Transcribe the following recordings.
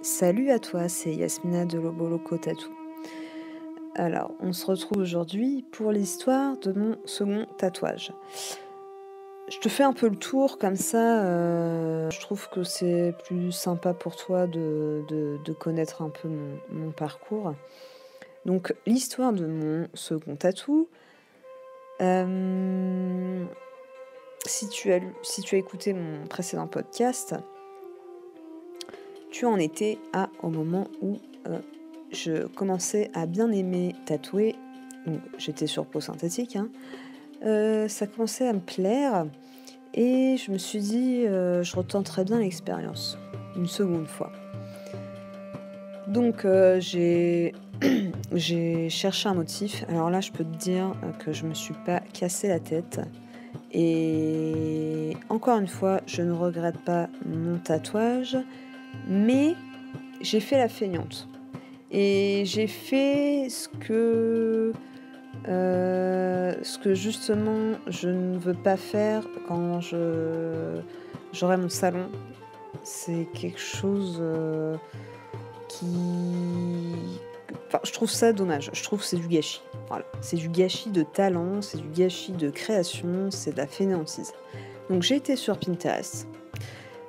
Salut à toi, c'est Yasmina de Loboloco Tattoo. Alors, on se retrouve aujourd'hui pour l'histoire de mon second tatouage. Je te fais un peu le tour comme ça, je trouve que c'est plus sympa pour toi de connaître un peu mon parcours. Donc, l'histoire de mon second tatou, si tu as écouté mon précédent podcast, tu en étais au moment où je commençais à bien aimer tatouer. Donc, j'étais sur peau synthétique, hein. Ça commençait à me plaire et je me suis dit, je retenterais bien l'expérience, une seconde fois. Donc j'ai j'ai cherché un motif. Alors là, je peux te dire que je me suis pas cassé la tête et encore une fois, je ne regrette pas mon tatouage, mais j'ai fait la feignante et j'ai fait ce que justement je ne veux pas faire quand j'aurai mon salon. C'est quelque chose qui... Enfin, je trouve ça dommage. Je trouve que c'est du gâchis. Voilà. C'est du gâchis de talent, c'est du gâchis de création, c'est de la fainéantise. Donc j'ai été sur Pinterest.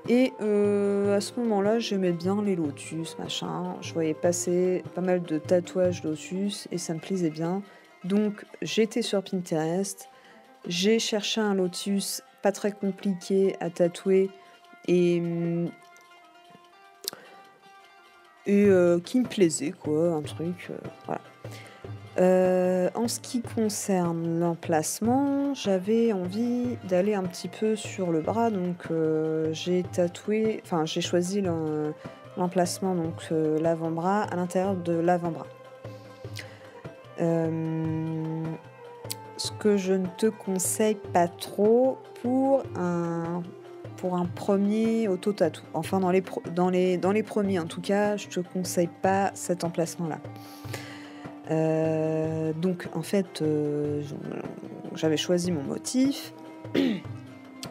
Et à ce moment-là, j'aimais bien les lotus, machin. Je voyais passer pas mal de tatouages lotus et ça me plaisait bien. Donc j'étais sur Pinterest, j'ai cherché un lotus pas très compliqué à tatouer et, qui me plaisait, quoi, un truc, voilà. En ce qui concerne l'emplacement, j'avais envie d'aller un petit peu sur le bras, donc j'ai choisi l'emplacement, donc l'avant-bras, à l'intérieur de l'avant-bras. Ce que je ne te conseille pas trop pour un premier auto-tatou. Enfin, dans les premiers, en tout cas, je te conseille pas cet emplacement-là. Donc en fait, j'avais choisi mon motif,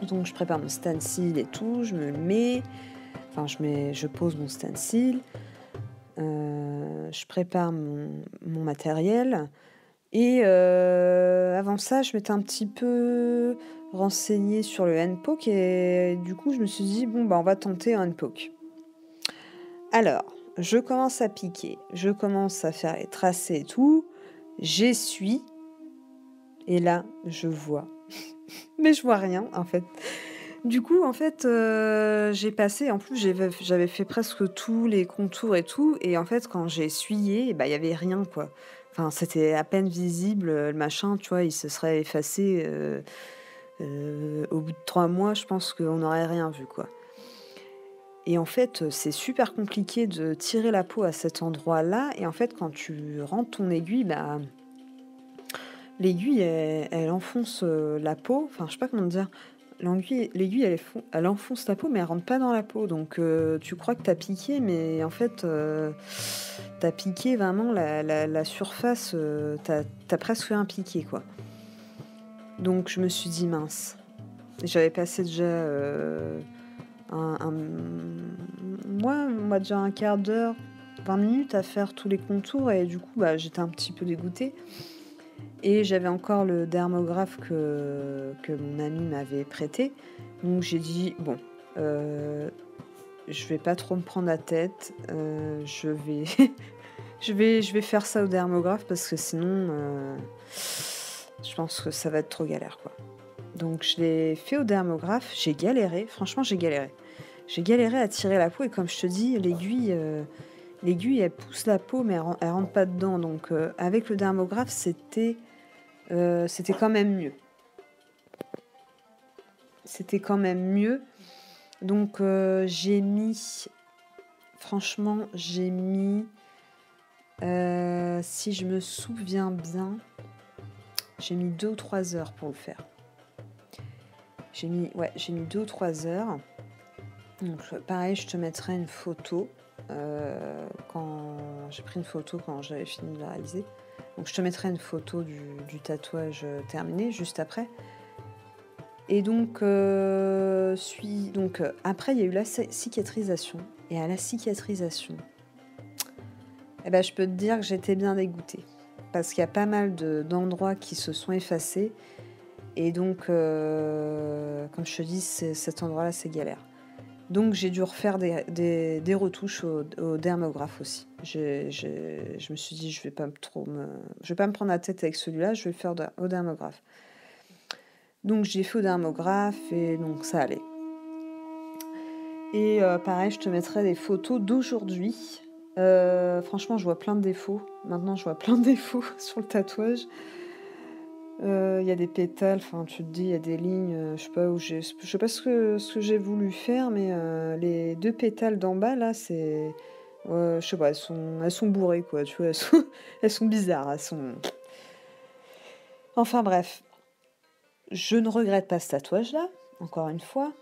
donc je prépare mon stencil et tout, je me le mets, je pose mon stencil, je prépare mon matériel et avant ça, je m'étais un petit peu renseignée sur le handpoke et du coup, je me suis dit: «Bon, bah, on va tenter un handpoke». Alors, je commence à piquer, je commence à faire les tracés et tout, j'essuie et là, je vois. Mais je vois rien, en fait. Du coup, en fait, j'ai passé en plus, j'avais fait presque tous les contours et tout et en fait, quand j'ai essuyé, bah, il y avait rien, quoi. Enfin, c'était à peine visible, le machin, tu vois? Il se serait effacé, au bout de 3 mois, je pense qu'on n'aurait rien vu, quoi. Et en fait, c'est super compliqué de tirer la peau à cet endroit-là et en fait, quand tu rentres ton aiguille, bah, l'aiguille, elle enfonce, la peau, enfin, je sais pas comment te dire. L'aiguille, elle enfonce la peau, mais elle rentre pas dans la peau. Donc, tu crois que tu as piqué, mais en fait, tu as piqué vraiment la surface, tu as presque un piqué, quoi. Donc, je me suis dit: «Mince». J'avais passé déjà, un moi, déjà un quart d'heure, 20 minutes à faire tous les contours et du coup, bah, j'étais un petit peu dégoûtée. Et j'avais encore le dermographe que mon ami m'avait prêté. Donc j'ai dit: «Bon, heu, je vais pas trop me prendre la tête, je vais je vais faire ça au dermographe parce que sinon, je pense que ça va être trop galère, quoi». Donc je l'ai fait au dermographe, j'ai galéré, franchement j'ai galéré. J'ai galéré à tirer la peau et comme je te dis, l'aiguille elle pousse la peau mais elle rentre pas dedans donc avec le dermographe c'était quand même mieux. C'était quand même mieux. Donc j'ai mis, si je me souviens bien, j'ai mis 2 ou 3 heures pour le faire. J'ai mis 2 ou 3 heures. Donc pareil, je te mettrai une photo, quand j'ai pris une photo quand j'avais fini de la réaliser. Donc je te mettrai une photo du tatouage, terminé juste après. Et donc, après, il y a eu la cicatrisation. Et à la cicatrisation, eh ben, je peux te dire que j'étais bien dégoûtée. Parce qu'il y a pas mal d'endroits qui se sont effacés. Et donc, comme je te dis, cet endroit-là, c'est galère. Donc, j'ai dû refaire des retouches au dermographe aussi. Je me suis dit, je vais pas me prendre la tête avec celui-là, je vais le faire au dermographe. Donc, j'ai fait au dermographe et donc, ça allait. Et pareil, je te mettrai des photos d'aujourd'hui. Franchement, je vois plein de défauts. Maintenant, je vois plein de défauts sur le tatouage. Il y a des pétales, enfin tu te dis, il y a des lignes, je sais pas ce que j'ai voulu faire, mais les 2 pétales d'en bas là, c'est je sais pas, elles sont bourrées quoi, tu vois? Elles sont bizarres, enfin bref. Je ne regrette pas ce tatouage-là, encore une fois.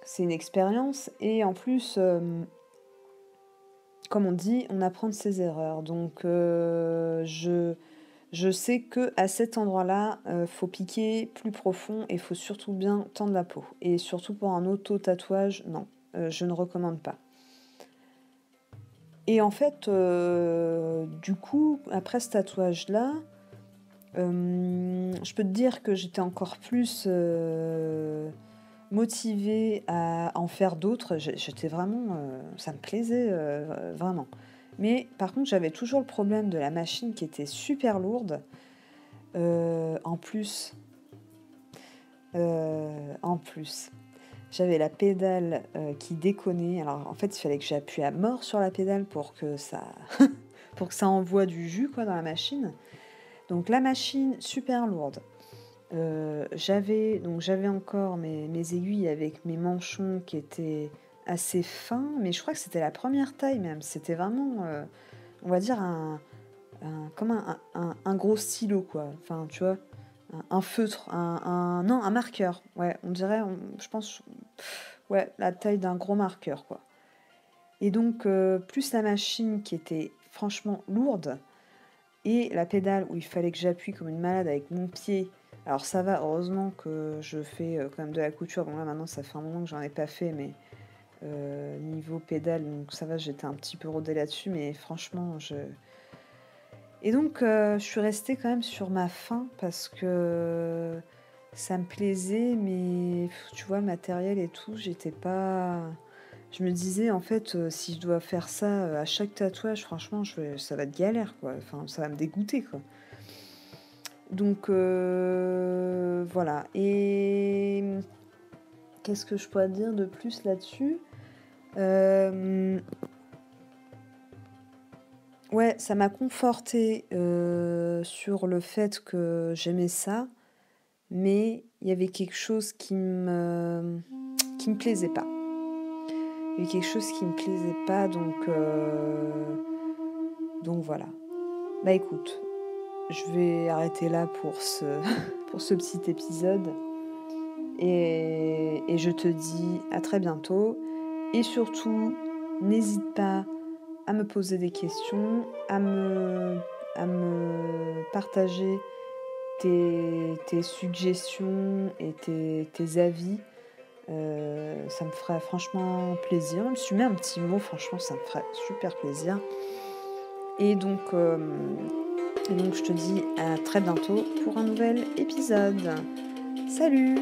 C'est une expérience et en plus, comme on dit, on apprend de ses erreurs. Donc je sais qu'à cet endroit-là, faut piquer plus profond et faut surtout bien tendre la peau. Et surtout pour un auto-tatouage, non, je ne recommande pas. Et en fait, du coup, après ce tatouage-là, je peux te dire que j'étais encore plus motivée à en faire d'autres. J'étais vraiment, ça me plaisait vraiment. Mais par contre, j'avais toujours le problème de la machine qui était super lourde. En plus, j'avais la pédale qui déconnait. Alors en fait, il fallait que j'appuie à mort sur la pédale pour que ça, pour que ça envoie du jus quoi dans la machine. Donc la machine super lourde. J'avais encore mes aiguilles avec mes manchons qui étaient assez fins, mais je crois que c'était la première taille même. C'était vraiment, on va dire comme un gros stylo quoi. Enfin tu vois. Un feutre, non, un marqueur. Ouais, on dirait, je pense, ouais, la taille d'un gros marqueur, quoi. Et donc, plus la machine qui était franchement lourde, et la pédale où il fallait que j'appuie comme une malade avec mon pied. Alors ça va, heureusement que je fais quand même de la couture. Bon là maintenant ça fait un moment que j'en ai pas fait, mais niveau pédale, donc ça va, j'étais un petit peu rodée là-dessus, mais franchement, Et donc, je suis restée quand même sur ma faim parce que ça me plaisait, mais tu vois, le matériel et tout, j'étais pas... Je me disais, en fait, si je dois faire ça à chaque tatouage, franchement, ça va être galère, quoi. Enfin, ça va me dégoûter, quoi. Donc, voilà. Et qu'est-ce que je pourrais dire de plus là-dessus? Ouais, ça m'a confortée sur le fait que j'aimais ça, mais il y avait quelque chose qui me plaisait pas. Il y avait quelque chose qui me plaisait pas, donc voilà. Bah écoute, je vais arrêter là pour pour ce petit épisode et je te dis à très bientôt. Et surtout, n'hésite pas à me poser des questions, à me partager tes suggestions et tes avis. Ça me ferait franchement plaisir. Même si tu mets un petit mot, franchement, ça me ferait super plaisir. Et donc, je te dis à très bientôt pour un nouvel épisode. Salut!